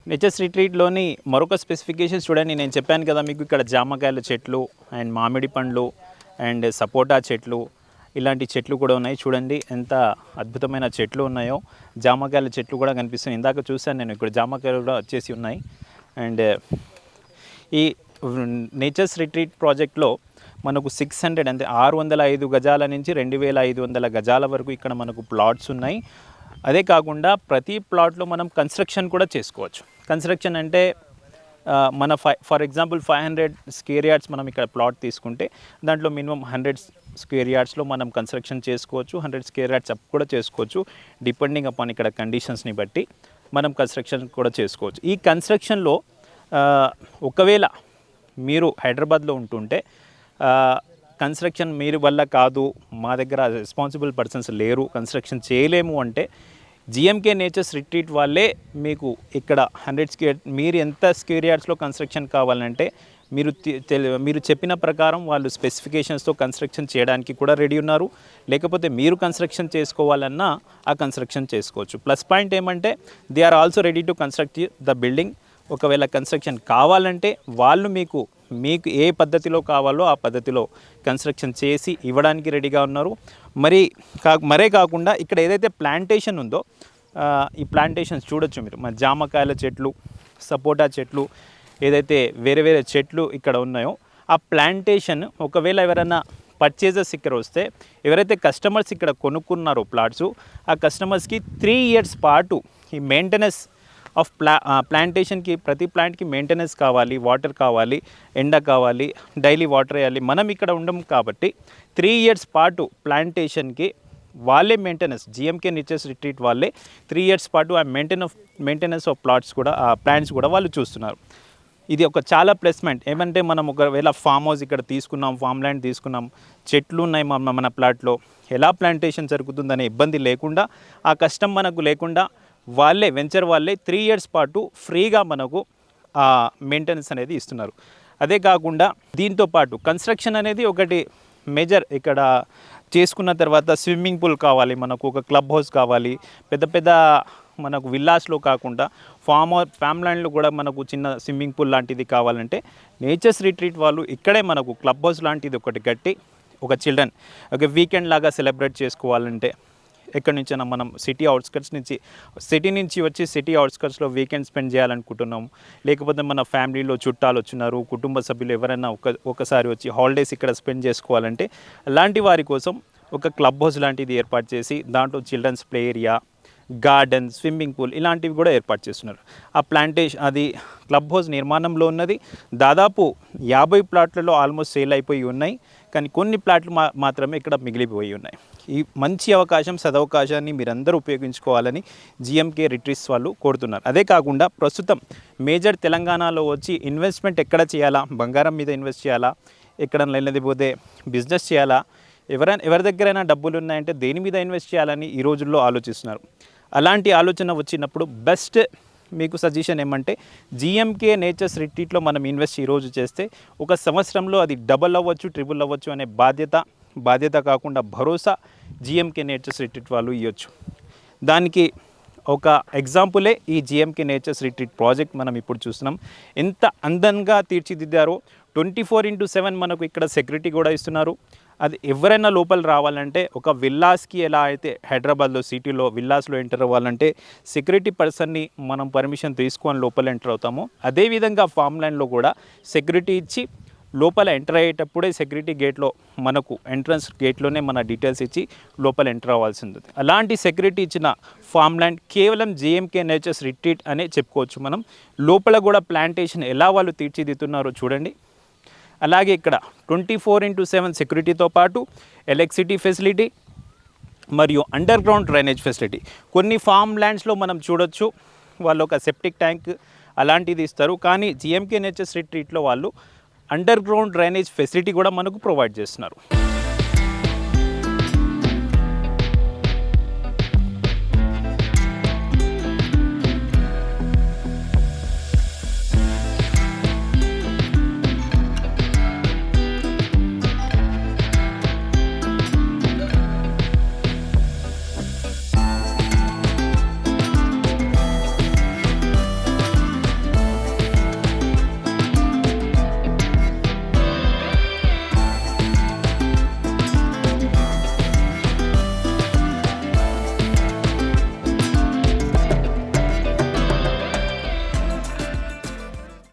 Nature's రిట్రీట్లోని మరొక specifications చూడండి. నేను చెప్పాను కదా మీకు ఇక్కడ జామకాయల చెట్లు అండ్ మామిడి పండ్లు అండ్ సపోటా చెట్లు ఇలాంటి చెట్లు కూడా ఉన్నాయి. చూడండి ఎంత అద్భుతమైన చెట్లు ఉన్నాయో. జామకాయల చెట్లు కూడా కనిపిస్తున్నాయి. ఇందాక చూశాను నేను, ఇక్కడ జామకాయలు కూడా వచ్చేసి ఉన్నాయి. అండ్ ఈ నేచర్స్ రిట్రీట్ ప్రాజెక్ట్లో మనకు 600 అంటే 605 గజాల నుంచి 2500 గజాల వరకు ఇక్కడ మనకు ప్లాట్స్ ఉన్నాయి. అదే కాకుండా ప్రతి ప్లాట్లో మనం కన్స్ట్రక్షన్ కూడా చేసుకోవచ్చు. కన్స్ట్రక్షన్ అంటే మన ఫర్ ఎగ్జాంపుల్ 500 స్క్వేర్ యార్డ్స్ మనం ఇక్కడ ప్లాట్ తీసుకుంటే దాంట్లో మినిమం 100 స్క్వేర్ యార్డ్స్లో మనం కన్స్ట్రక్షన్ చేసుకోవచ్చు. 100 స్క్వేర్ యార్డ్స్ అప్ కూడా చేసుకోవచ్చు. డిపెండింగ్ అపాన్ ఇక్కడ కండిషన్స్ని బట్టి మనం కన్స్ట్రక్షన్ కూడా చేసుకోవచ్చు. ఈ కన్స్ట్రక్షన్లో ఒకవేళ మీరు హైదరాబాద్లో ఉంటుంటే కన్స్ట్రక్షన్ మీరు వల్ల కాదు, మా దగ్గర రెస్పాన్సిబుల్ పర్సన్స్ లేరు, కన్స్ట్రక్షన్ చేయలేము అంటే జిఎంకే నేచర్స్ రిట్రీట్ వాళ్ళే మీకు ఇక్కడ 100 స్క్వేర్ మీరు ఎంత స్క్వేర్ యార్డ్స్లో కన్స్ట్రక్షన్ కావాలంటే మీరు చెప్పిన ప్రకారం వాళ్ళు స్పెసిఫికేషన్స్తో కన్స్ట్రక్షన్ చేయడానికి కూడా రెడీ ఉన్నారు. లేకపోతే మీరు కన్స్ట్రక్షన్ చేసుకోవాలన్నా ఆ కన్స్ట్రక్షన్ చేసుకోవచ్చు. ప్లస్ పాయింట్ ఏమంటే they are also ready to construct the building. ఒకవేళ కన్స్ట్రక్షన్ కావాలంటే వాళ్ళు మీకు ఏ పద్ధతిలో కావాలో ఆ పద్ధతిలో కన్స్ట్రక్షన్ చేసి ఇవ్వడానికి రెడీగా ఉన్నారు. మరే కాకుండా ఇక్కడ ఏదైతే ప్లాంటేషన్ ఉందో ఈ ప్లాంటేషన్స్ చూడొచ్చు మీరు. మన జామకాయల చెట్లు, సపోటా చెట్లు, ఏదైతే వేరే వేరే చెట్లు ఇక్కడ ఉన్నాయో ఆ ప్లాంటేషన్ ఒకవేళ ఎవరైనా పర్చేజెస్ ఇక్కడ వస్తే, ఎవరైతే కస్టమర్స్ ఇక్కడ కొనుక్కున్నారో ప్లాట్స్, ఆ కస్టమర్స్కి 3 years పాటు ఈ మెయింటెనెన్స్ ఆఫ్ ప్లాంటేషన్కి ప్రతి ప్లాంట్కి మెయింటెనెన్స్ కావాలి, వాటర్ కావాలి, ఎండ కావాలి, డైలీ వాటర్ వేయాలి. మనం ఇక్కడ ఉండము కాబట్టి 3 years పాటు ప్లాంటేషన్కి వాళ్ళే మెయింటెనెన్స్, జిఎంకే నేచర్స్ రిట్రీట్ వాళ్ళే 3 years పాటు ఆ మెయింటెనెన్స్ ఆఫ్ ప్లాట్స్ కూడా, ఆ ప్లాంట్స్ కూడా వాళ్ళు చూస్తున్నారు. ఇది ఒక చాలా ప్లస్మెంట్. ఏమంటే మనం ఒకవేళ ఫామ్ హౌస్ ఇక్కడ తీసుకున్నాం, ఫామ్ ల్యాండ్ తీసుకున్నాం, చెట్లు ఉన్నాయి మన ప్లాట్లో, ఎలా ప్లాంటేషన్ జరుగుతుందనే ఇబ్బంది లేకుండా, ఆ కష్టం మనకు లేకుండా వాళ్ళే వెంచర్ వాళ్ళే 3 years పాటు ఫ్రీగా మనకు ఆ మెయింటెనెన్స్ అనేది ఇస్తున్నారు. అదే కాకుండా దీంతో పాటు కన్స్ట్రక్షన్ అనేది ఒకటి మేజర్. ఇక్కడ చేసుకున్న తర్వాత స్విమ్మింగ్ పూల్ కావాలి మనకు, ఒక క్లబ్ హౌస్ కావాలి, పెద్ద మనకు విల్లాస్లో కాకుండా ఫామ్ ల్యాండ్లో కూడా మనకు చిన్న స్విమ్మింగ్ పూల్ లాంటిది కావాలంటే నేచర్స్ రిట్రీట్ వాళ్ళు ఇక్కడే మనకు క్లబ్ హౌస్ లాంటిది ఒకటి కట్టి, ఒక చిల్డ్రన్ ఒక వీకెండ్ లాగా సెలబ్రేట్ చేసుకోవాలంటే ఎక్కడి నుంచైనా మనం సిటీ నుంచి వచ్చి సిటీ అవుట్స్కట్స్లో వీకెండ్ స్పెండ్ చేయాలనుకుంటున్నాం, లేకపోతే మన ఫ్యామిలీలో చుట్టాలు వచ్చినారు, కుటుంబ సభ్యులు ఎవరైనా ఒకసారి వచ్చి హాలిడేస్ ఇక్కడ స్పెండ్ చేసుకోవాలంటే అలాంటి వారి కోసం ఒక క్లబ్ హౌస్ లాంటిది ఏర్పాటు చేసి దాంట్లో children's play area, garden, swimming pool ఇలాంటివి కూడా ఏర్పాటు చేస్తున్నారు. ఆ ప్లాంటేషన్ అది క్లబ్ హౌస్ నిర్మాణంలో ఉన్నది. దాదాపు 50 ప్లాట్లలో ఆల్మోస్ట్ సేల్ అయిపోయి ఉన్నాయి, కానీ కొన్ని ప్లాట్లు మాత్రమే ఇక్కడ మిగిలిపోయి ఉన్నాయి. ఈ మంచి అవకాశం, సదవకాశాన్ని మీరందరూ ఉపయోగించుకోవాలని జిఎంకే రిట్రీట్స్ వాళ్ళు కోరుతున్నారు. అదే కాకుండా ప్రస్తుతం మేజర్ తెలంగాణలో వచ్చి ఇన్వెస్ట్మెంట్ ఎక్కడ చేయాలా, బంగారం మీద ఇన్వెస్ట్ చేయాలా, ఎక్కడ లేకపోతే బిజినెస్ చేయాలా, ఎవరి దగ్గరైనా డబ్బులు ఉన్నాయంటే దేని మీద ఇన్వెస్ట్ చేయాలని ఈ రోజుల్లో ఆలోచిస్తున్నారు. అలాంటి ఆలోచన వచ్చినప్పుడు బెస్ట్ మీకు సజెషన్ ఏమంటే జిఎంకే నేచర్స్ రిట్రీట్లో మనం ఇన్వెస్ట్ ఈరోజు చేస్తే ఒక సంవత్సరంలో అది డబల్ అవ్వచ్చు, ట్రిపుల్ అవ్వచ్చు అనే బాధ్యత కాకుండా భరోసా జిఎంకే నేచర్స్ రిట్రీట్ వాళ్ళు ఇవ్వచ్చు. దానికి ఒక ఎగ్జాంపులే ఈ జిఎంకే నేచర్స్ రిట్రీట్ ప్రాజెక్ట్ మనం ఇప్పుడు చూస్తున్నాం. ఎంత అందంగా తీర్చిదిద్దారో. 24/7 మనకు ఇక్కడ సెక్యూరిటీ కూడా ఇస్తున్నారు. అది ఎవరైనా లోపల రావాలంటే ఒక విల్లాస్కి ఎలా అయితే హైదరాబాద్లో సిటీలో విల్లాస్లో ఎంటర్ అవ్వాలంటే సెక్యూరిటీ పర్సన్ని మనం పర్మిషన్ తీసుకొని లోపల ఎంటర్ అవుతామో, అదేవిధంగా ఫామ్ ల్యాండ్లో కూడా సెక్యూరిటీ ఇచ్చి లోపల ఎంటర్ అయ్యేటప్పుడే సెక్యూరిటీ గేట్లో మనకు ఎంట్రన్స్ గేట్లోనే మన డీటెయిల్స్ ఇచ్చి లోపల ఎంటర్ అవ్వాల్సి ఉంటుంది. అలాంటి సెక్యూరిటీ ఇచ్చిన ఫామ్ ల్యాండ్ కేవలం జిఎంకే నేచర్స్ రిట్రీట్ అనే చెప్పుకోవచ్చు మనం. లోపల కూడా ప్లాంటేషన్ ఎలా వాళ్ళు తీర్చిదిద్దుతున్నారో చూడండి. అలాగే ఇక్కడ 24/7 సెక్యూరిటీతో పాటు ఎలక్ట్రిసిటీ ఫెసిలిటీ మరియు అండర్ గ్రౌండ్ డ్రైనేజ్ ఫెసిలిటీ. కొన్ని ఫామ్ ల్యాండ్స్లో మనం చూడొచ్చు వాళ్ళు ఒక సెప్టిక్ ట్యాంక్ అలాంటిది ఇస్తారు, కానీ జిఎంకే నేచర్స్ రిట్రీట్లో వాళ్ళు అండర్ గ్రౌండ్ డ్రైనేజ్ ఫెసిలిటీ కూడా మనకు ప్రొవైడ్ చేస్తున్నారు.